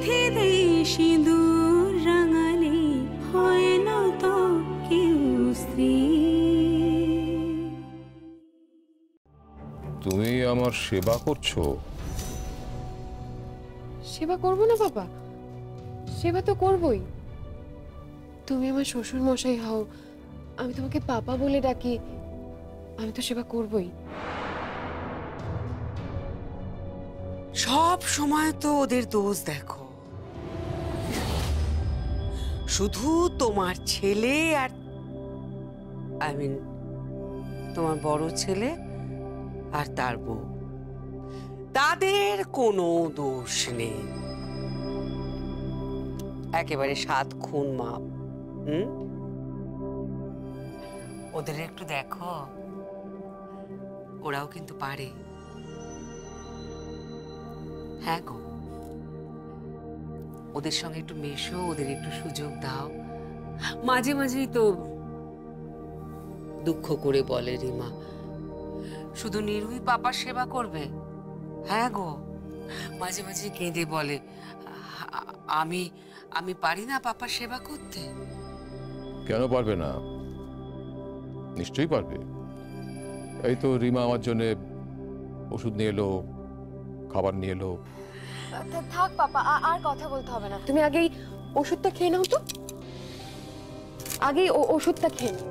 বেঁধে দেই সিঁদুর রাঙালে হয় না তো কেউ স্ত্রী। তুমি আমার সেবা করছো? সেবা করবো না বাবা? সেবা তো করবই। তুমি আমার শ্বশুর মশাই হও, আমি তোমাকে পাপা বলে ডাকি, আমি তো সেবা করবই। সব সময় তো ওদের দোষ দেখো, শুধু তোমার ছেলে আর তোমার বড় ছেলে আর তার বউ, তাদের কোনো দোষ নেই। একেবারে 7 খুন মাপ। ওদের একটু দেখো, ওরাও কিন্তু পারে। হ্যাঁ গো, ওদের সঙ্গে একটু মেশো, ওদের একটু সুযোগ দাও। মাঝে মাঝেই তো দুঃখ করে বলে রিমা, শুধু নিরুই পাপার সেবা করবে। হ্যাঁ গো, মাঝে মাঝে কেঁদে বলে, আমি আমি পারি না পাপার সেবা করতে। কেন পারবে না? নিশ্চয়ই পারবে। এই তো রিমা আমার জন্য ওষুধ নিয়ে এলো, খাবার নিয়ে এলো। থাক পাপা, আর কথা বলতে হবে না। তুমি আগেই ওষুধটা খেয়ে নাও তো, আগেই ওষুধটা খেয়ে নাও।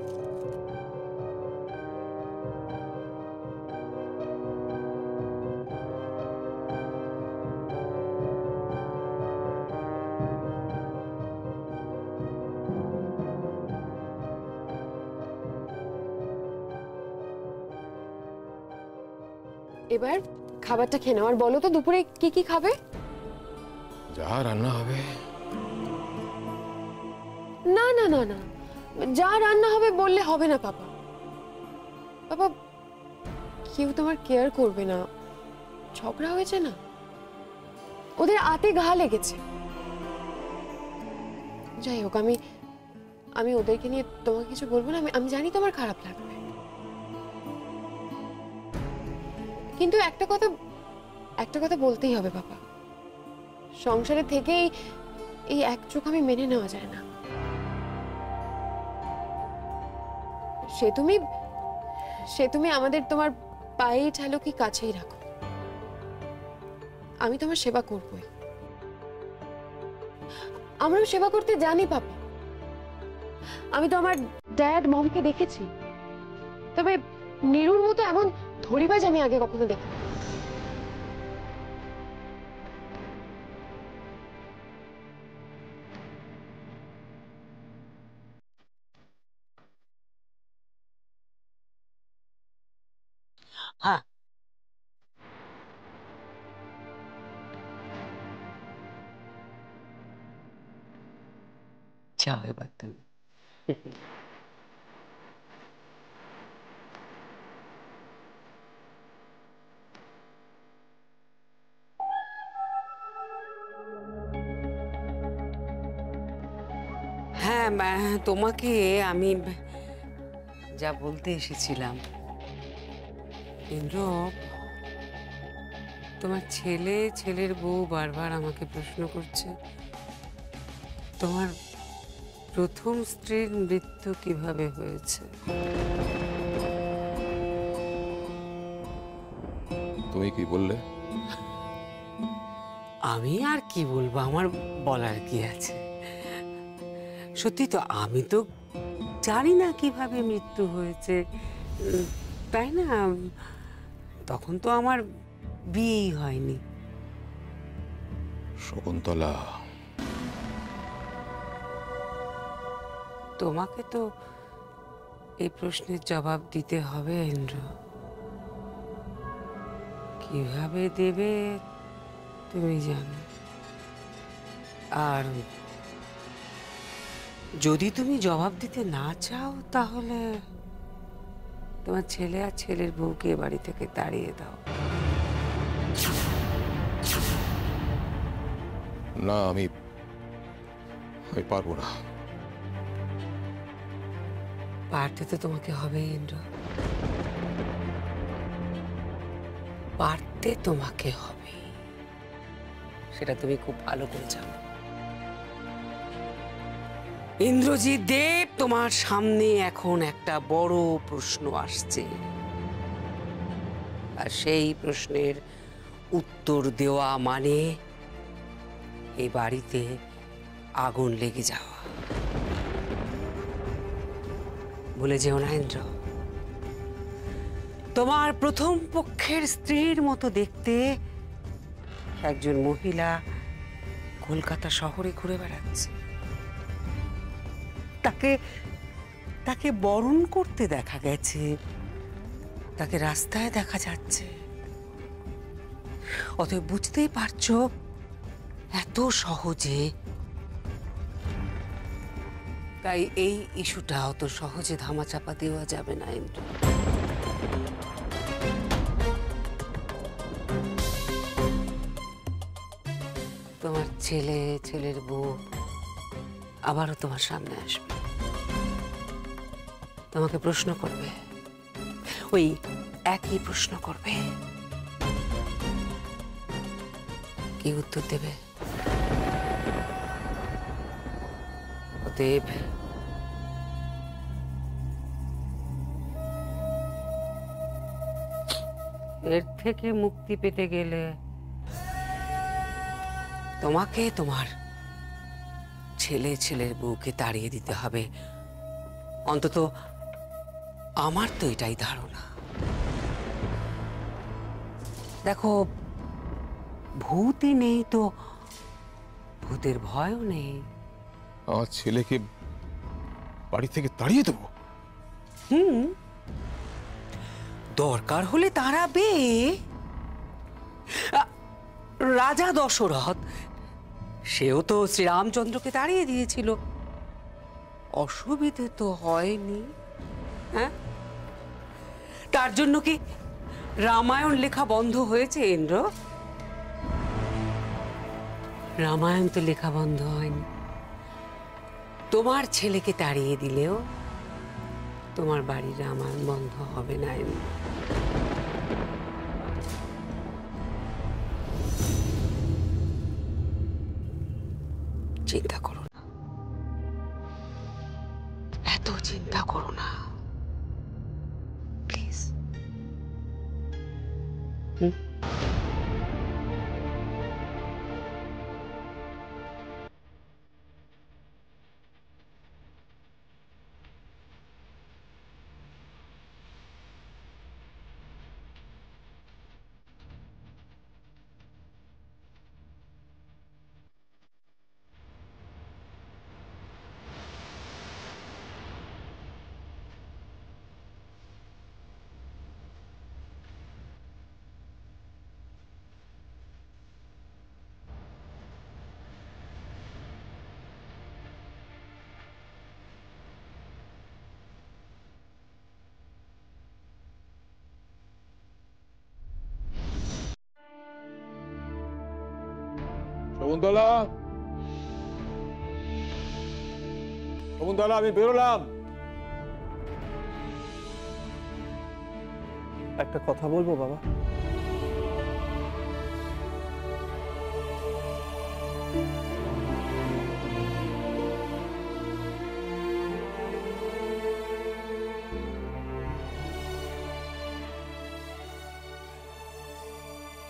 এবার খাবারটা খেয়ে নাও, আর বলো তো দুপুরে কি কি খাবে? যা রান্না হবে। না না না না, যা রান্না হবে বললে হবে না পাপা। পাপা, কেউ তোমার কেয়ার করবে না, ঝগড়া হয়েছে না, ওদের আতে ঘা লেগেছে। যাই হোক, আমি ওদেরকে নিয়ে তোমাকে কিছু বলবো না। আমি জানি তোমার খারাপ লাগবে, কিন্তু একটা কথা বলতেই হবে পাপা। সংসারে থেকেই এই এক চোখ আমি মেনে নেওয়া যায় না। সে তুমি আমাদের তোমার পায়েই ঠেলো কি কাছেই রাখো, আমি তোমার সেবা করবই। আমরাও সেবা করতে জানি পাপা। আমি তো আমার ড্যাড মমকে দেখেছি, তবে নিরুর মতো এমন ধরিবাজ আমি আগে কখনো দেখি। হ্যাঁ, যাও এবার তুমি। হ্যাঁ, তোমাকে আমি যা বলতে এসেছিলাম, ইন্দ্র, তোমার ছেলের বউ বারবার আমাকে প্রশ্ন করছে, তোমার প্রথম স্ত্রীর মৃত্যু কিভাবে হয়েছে। তুমি কি বললে? আমি আর কি বলবো, আমার বলার কি আছে। সত্যি তো, আমি তো জানি না কিভাবে মৃত্যু হয়েছে, তাই না? তখন তো আমার বিয়েই হয়নি। শকুন্তলা, তোমাকে তো এই প্রশ্নের জবাব দিতে হবে ইন্দ্র। কিভাবে দেবে তুমি জানো। আর যদি তুমি জবাব দিতে না চাও, তাহলে তোমার ছেলে আর ছেলের বউকে এ বাড়ি থেকে তাড়িয়ে দাও। না, আমি পারবো না। পারতে তো তোমাকে হবে ইন্দ্র, পারতে তোমাকে হবে। সেটা তুমি খুব ভালো করে জানো। ইন্দ্রজিৎ দেব, তোমার সামনে এখন একটা বড় প্রশ্ন আসছে, আর সেই প্রশ্নের উত্তর দেওয়া মানে এই বাড়িতে আগুন লেগে যাওয়া। ভুলে যেও না ইন্দ্র, তোমার প্রথম পক্ষের স্ত্রীর মতো দেখতে একজন মহিলা কলকাতা শহরে ঘুরে বেড়াচ্ছে। তাকে তাকে বরণ করতে দেখা গেছে, তাকে রাস্তায় দেখা যাচ্ছে। অতএব বুঝতেই পারছো এত সহজে, তাই এই ইস্যুটা অত সহজে ধামাচাপা দেওয়া যাবে না ইন্দ্র। তোমার ছেলে, ছেলের বউ আবারও তোমার সামনে আসবে, তোমাকে প্রশ্ন করবে, ওই একই প্রশ্ন করবে। কি উত্তর দেবে? অতএব এর থেকে মুক্তি পেতে গেলে তোমাকে তোমার ছেলে, ছেলের বউকে তাড়িয়ে দিতে হবে। অন্তত আমার তো এটাই ধারণা। দেখো, ভূতই নেই তো ভূতের ভয়ও নেই। আমার ছেলেকে বাড়ি থেকে তাড়িয়ে দেবো? দরকার হলে তাড়াবে। রাজা দশরথ, সেও তো শ্রীরামচন্দ্রকে তাড়িয়ে দিয়েছিল, অসুবিধে তো হয়নি। হ্যাঁ, তার জন্য কি রামায়ণ লেখা বন্ধ হয়েছে ইন্দ্র? রামায়ণ তো লেখা বন্ধ হয়নি। তোমার ছেলেকে তাড়িয়ে দিলেও তোমার বাড়ির রামায়ণ বন্ধ হবে না ইন্দ্র। চিন্তা করো না, এত চিন্তা করো না প্লিজ। শকুন্তলা, শকুন্তলা, আমি বেরোলাম। একটা কথা বলবো বাবা?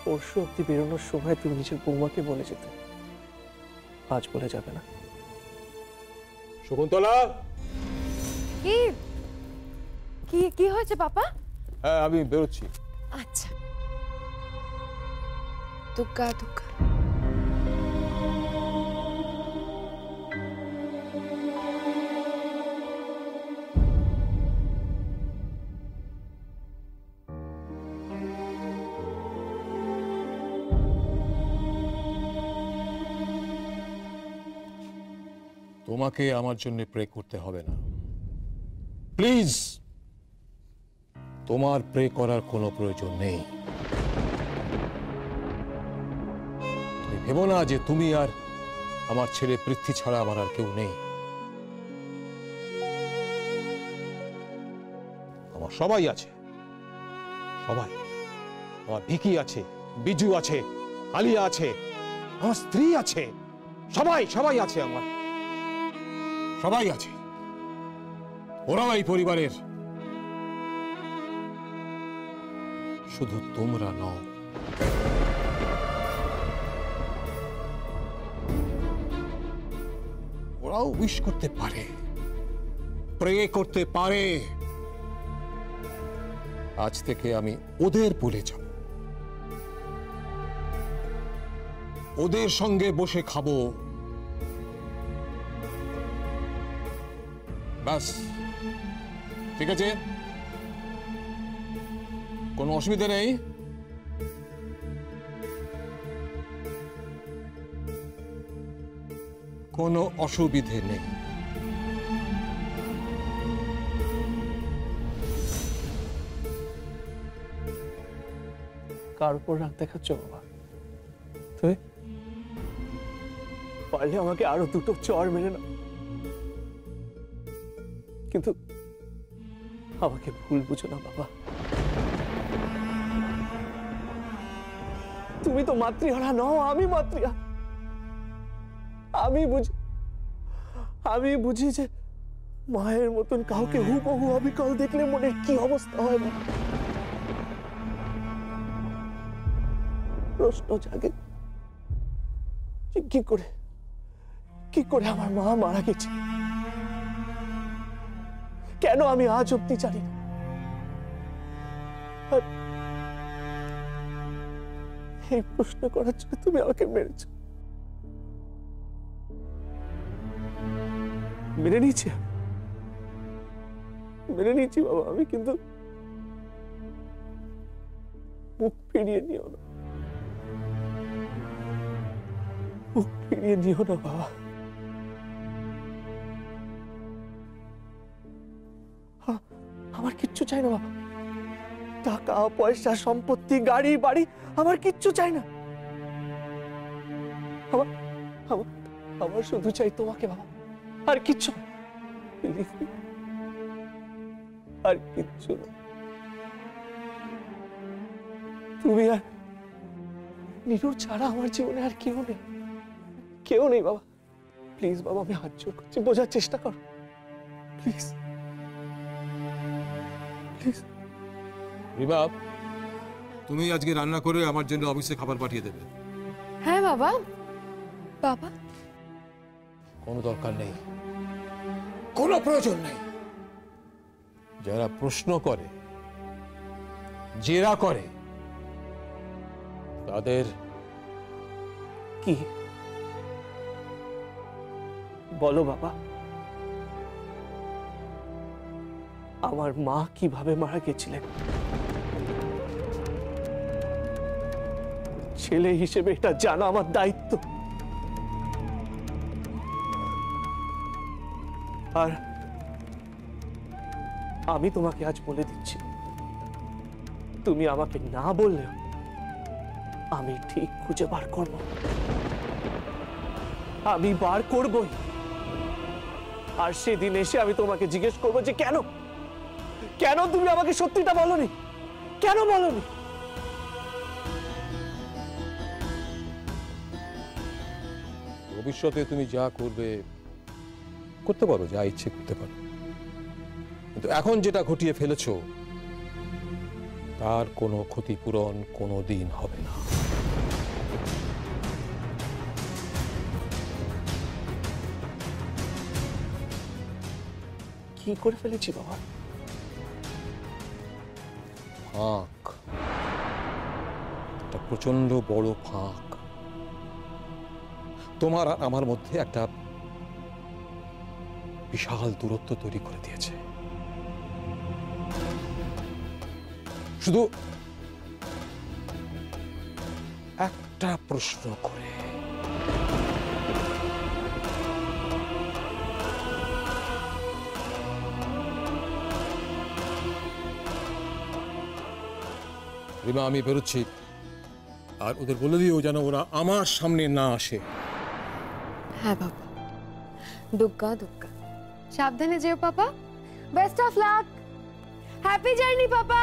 পরশু অব্দি বেরোনোর সময় তুমি নিজের বৌমাকে বলে যেতে, আজ বলে যাবে না। শকুন্তলা, কি কি কি হয়েছে পাপা? হ্যাঁ, আমি বেরোচ্ছি। আচ্ছা, দুগ্গা দুগ্গা। তোমাকে আমার জন্য প্রে করতে হবে না, প্লিজ। তোমার প্রে করার কোনো প্রয়োজন নেই। তুমি ভেবো না যে তুমি আর আমার ছেলে পৃথ্বী ছাড়া আমার আর কেউ নেই। আমার সবাই আছে, সবাই। আমার ভিকি আছে, বিজু আছে, আলিয়া আছে, আমার স্ত্রী আছে, সবাই সবাই আছে, আমার সবাই আছে। ওরাও এই পরিবারের, শুধু তোমরা নও। ওরাও উইশ করতে পারে, প্রে করতে পারে। আজ থেকে আমি ওদের বলে যাব, ওদের সঙ্গে বসে খাবো, ব্যাস। ঠিক আছে? কোনো অসুবিধা নেই? কোনো অসুবিধে নেই। কার উপর রাগ দেখাচ্ছ বাবা? তুমি পারলে আমাকে আরো দুটো চড় মেরে না, কিন্তু আমাকে ভুল বুঝো না বাবা। তুমি তো মাতৃহারা নও, আমি মাতৃহারা। আমি বুঝি যে মায়ের মতন কাউকে হুবহু অবিকল দেখলে মনে কি অবস্থা হয় বাবা। প্রশ্ন জাগে যে কি করে আমার মা মারা গেছে, কেন আমি আজ অব্দি জানি না। আর এই প্রশ্ন করার জন্য তুমি আমাকে মেরেছ। মেনে নিয়েছি বাবা আমি, কিন্তু মুখ ফিরিয়ে নিও না, মুখ ফিরিয়ে নিও না বাবা। আমার কিচ্ছু চাই না বাবা, টাকা পয়সা সম্পত্তি গাড়ি বাড়ি আমার কিচ্ছু চাই না। আমার শুধু চাই তোমাকে বাবা, আর কিচ্ছু না, আর কিচ্ছু না। তুমি আর নীরুর ছাড়া আমার জীবনে আর কেউ নেই বাবা। প্লিজ বাবা, আমি হাত জোড় করছি, বোঝার চেষ্টা করো প্লিজ। রিমা, তুমি আজকে রান্না করে আমার জন্য অফিসে খাবার পাঠিয়ে দেবে। হ্যাঁ বাবা। বাবা, কোনো দরকার নেই, কোনো প্রয়োজন নেই। যারা প্রশ্ন করে, জেরা করে, তাদের কি বলো বাবা? আমার মা কিভাবে মারা গেছিলেন? ছেলে হিসেবে এটা জানা আমার দায়িত্ব। আর আমি তোমাকে আজ বলে দিচ্ছি, তুমি আমাকে না বললেও আমি ঠিক খুঁজে বার করব, আমি বার করবই। আর সেদিন এসে আমি তোমাকে জিজ্ঞেস করবো যে কেন তুমি আমাকে সত্যিটা বলনি, কেন বলনি? ভবিষ্যতে তুমি যা করতে পারো, যা ইচ্ছে করতে পারো, কিন্তু এখন যেটা ঘটিয়ে ফেলেছো তার কোনো ক্ষতিপূরণ কোনোদিন হবে না। কি করে ফেলেছি বাবা? ফাঁক, একটা প্রচন্ড বড় ফাঁক তোমার আর আমার মধ্যে একটা বিশাল দূরত্ব তৈরি করে দিয়েছে। শুধু একটা প্রশ্ন করে, রিমা আমি বেরোচ্ছি, আর ওদের বলে দিও যেন ওরা আমার সামনে না আসে। হ্যাঁ বাবা, দুগ্গা দুগ্গা। সাবধানে যেও papa. Best of luck. Happy journey papa.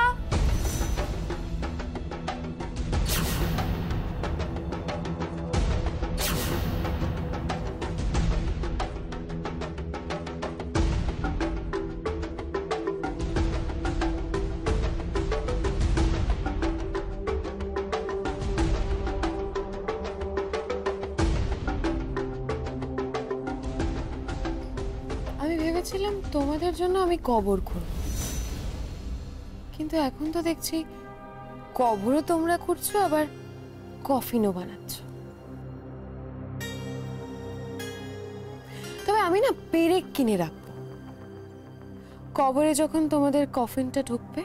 ভেবেছিলাম তোমাদের জন্য আমি কবর করব, কিন্তু এখন তো দেখছি কবরও তোমরা করছো, আবার কফিনও বানাচ্ছ। তবে আমি না পেরেক কিনে রাখবো, কবরে যখন তোমাদের কফিনটা ঢুকবে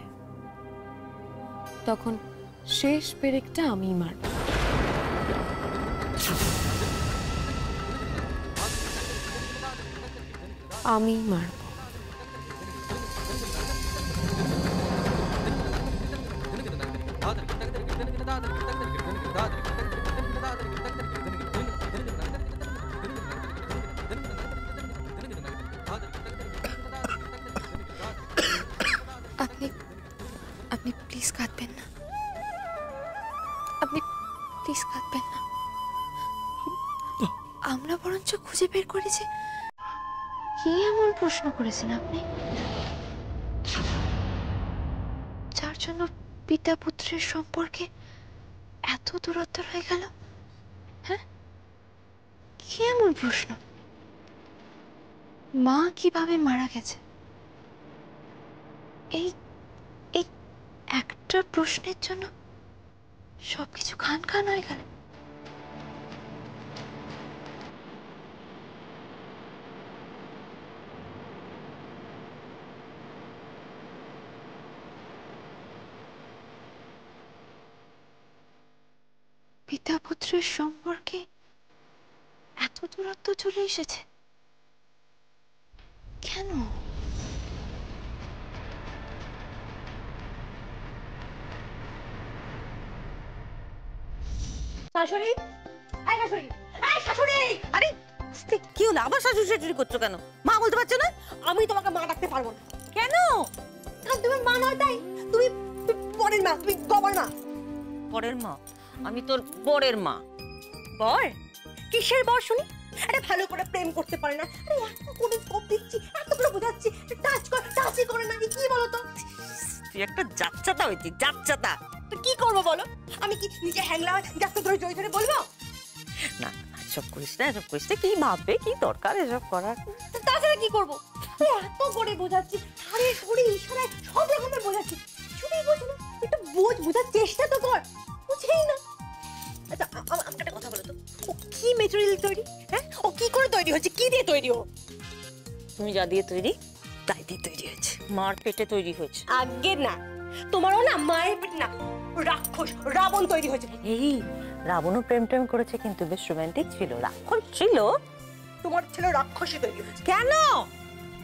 তখন শেষ পেরেকটা আমি মারব। আমি মারব। আপনি আপনি প্লিজ কাঁদবেন না, আপনি প্লিজ কাঁদবেন না। আমরা বরঞ্চ খুঁজে বের করেছি কি এমন প্রশ্ন করেছেন আপনি, যার জন্য পিতা পুত্রের সম্পর্কে এত দূরত্ব হয়ে গেল। হ্যাঁ, কি এমন প্রশ্ন? মা কিভাবে মারা গেছে, এই এই একটা প্রশ্নের জন্য সবকিছু খান খান হয়ে গেল। পিতা পুত্রের সম্পর্কে এত দূরত্ব চলে এসেছে কেন? শাশুড়ি, এই শাশুড়ি, এই শাশুড়ি! আরে কি হলো, আবার শাশুড়ি শাশুড়ি করছো কেন? মা বলতে পারছো না? আমি তোমাকে মা ডাকতে পারবো না। কেন? কারণ তুমি মা নয়, তাই তুমি পরের মা, তুমি গবার মা। পরের মা? আমি তোর বরের মা। বর? কিসের বর শুনি? আরে ভালো করে প্রেম করতে পারে না, আরে এত করে কোপ দিচ্ছি, এত করে বোঝাচ্ছি, টাচ কর, টাচই করে না, কি বলো তো? তুই একটা যাচ্চাতা হয়েছিস, যাচ্চাতা। তো কি করবো বলো? আমি কি নিজে হ্যাংলা যাচ্ছে ধরে জয় ধরে বলবো? না, এসব করিস না, এসব করিস না। কি ভাববে, কি দরকার এসব করার? তাছাড়া কি করবো? এত করে বোঝাচ্ছি, সারে সরে ইশারায় সব রকমের বোঝাচ্ছি, কিছুই বোঝে না। একটু বোঝার চেষ্টা তো কর, বুঝেই না। আচ্ছা আমাকে একটা কথা বলো তো, ও কি মেটেরিয়াল তৈরি? হ্যাঁ, ও কি করে তৈরি হচ্ছে, কি দিয়ে তৈরি? ও তুমি যা দিয়ে তৈরি তাই দিয়ে তৈরি হয়েছে। মার পেটে তৈরি হয়েছে। আগে না, তোমারও না মায়ের পেট না, রাক্ষস রাবণ তৈরি হয়েছে। এই রাবণও প্রেম টেম করেছে, কিন্তু বেশ রোমান্টিক ছিল, রাক্ষস ছিল। তোমার ছেলে রাক্ষসী তৈরি হয়েছে। কেন?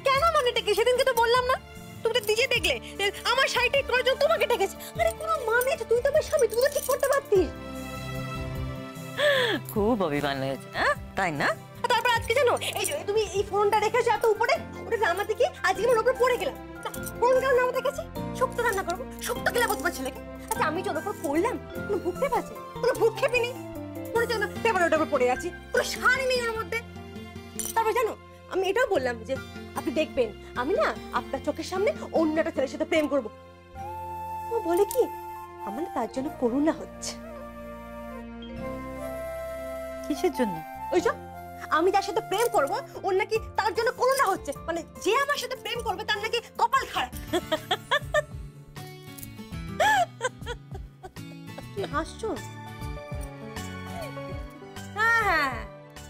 কেন মানেটা কি? সেদিনকে তো বললাম না, তুমি তো নিজে দেখলে আমার শাড়িটা কয়জন তোমাকে ডেকেছে। আরে কোনো মানে, তুই তো আমার স্বামী, তুই তো ঠিক করতে পারতিস। খুব অভিমান হয়েছে, তাই না? তারপর আজকে জানো, এই যে তুমি এই ফোনটা রেখেছো এত উপরে, ওটা নামাতে কি আজকে আমার উপরে পড়ে গেলাম। ফোন কেন নামাতে গেছি? শুক্তো রান্না করবো, শুক্তো খেলে বলতে পারছি নাকি? আচ্ছা আমি যখন উপর পড়লাম, কোনো ভুক খেপ আছে? কোনো ভুক খেপি নেই, মনে হচ্ছে না পেপার ওটার উপর পড়ে আছি, কোনো শাড়ি নেই ওর মধ্যে। তারপর জানো, আমি এটাও বললাম যে আপনি দেখবেন আমি না আপনার চোখের সামনে অন্য একটা ছেলের সাথে প্রেম করবো। ও বলে কি, আমার তার জন্য করুণা হচ্ছে। কিসের জন্য? ওই যে আমি যার সাথে প্রেম করবো ওর নাকি তার জন্য করুণা হচ্ছে, মানে যে আমার সাথে প্রেম করবে তার নাকি কপাল খারাপ। হাসছো? হ্যাঁ,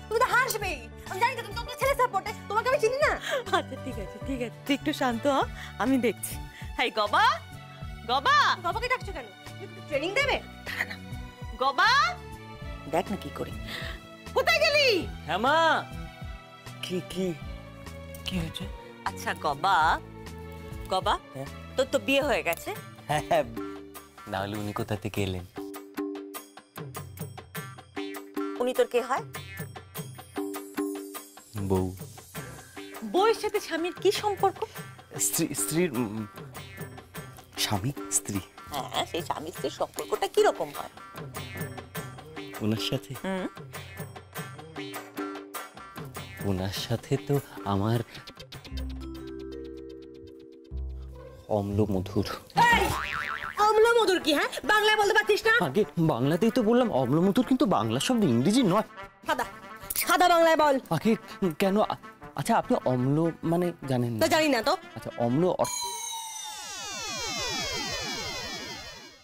তুমি তো হাসবেই, আমি জানি তো, তুমি তোমার ছেলে সাপোর্টে, তোমাকে আমি চিনি না। আচ্ছা ঠিক আছে, ঠিক আছে, তুই একটু শান্ত হ, আমি দেখছি। হাই গবা, গবা। গবাকে ডাকছো কেন? ট্রেনিং দেবে? না, গবা দেখ না কি করি। কোথায় গেলি? হ্যাঁ মা। কি কি কি হয়েছে? আচ্ছা গবা, গবা তোর তো বিয়ে হয়ে গেছে। হ্যাঁ, না হলে উনি কোথা থেকে এলেন? উনি তোর কে হয়? বউ। বউয়ের সাথে স্বামীর কি সম্পর্ক? স্ত্রীর স্বামী স্ত্রী। হ্যাঁ, সেই স্বামী স্ত্রীর সম্পর্কটা কিরকম হয়? ওনার সাথে ওনার সাথে তো আমার অম্ল মধুর। অম্ল মধুর কি? হ্যাঁ, বাংলায় বলতে পারছিস না? আগে বাংলাতেই তো বললাম অম্ল মধুর, কিন্তু বাংলা শব্দ ইংরেজি নয়। সাদা সাদা বাংলায় বল। আগে কেন আচ্ছা আপনি অম্ল মানে জানেন না? তো জানি না তো। আচ্ছা অম্ল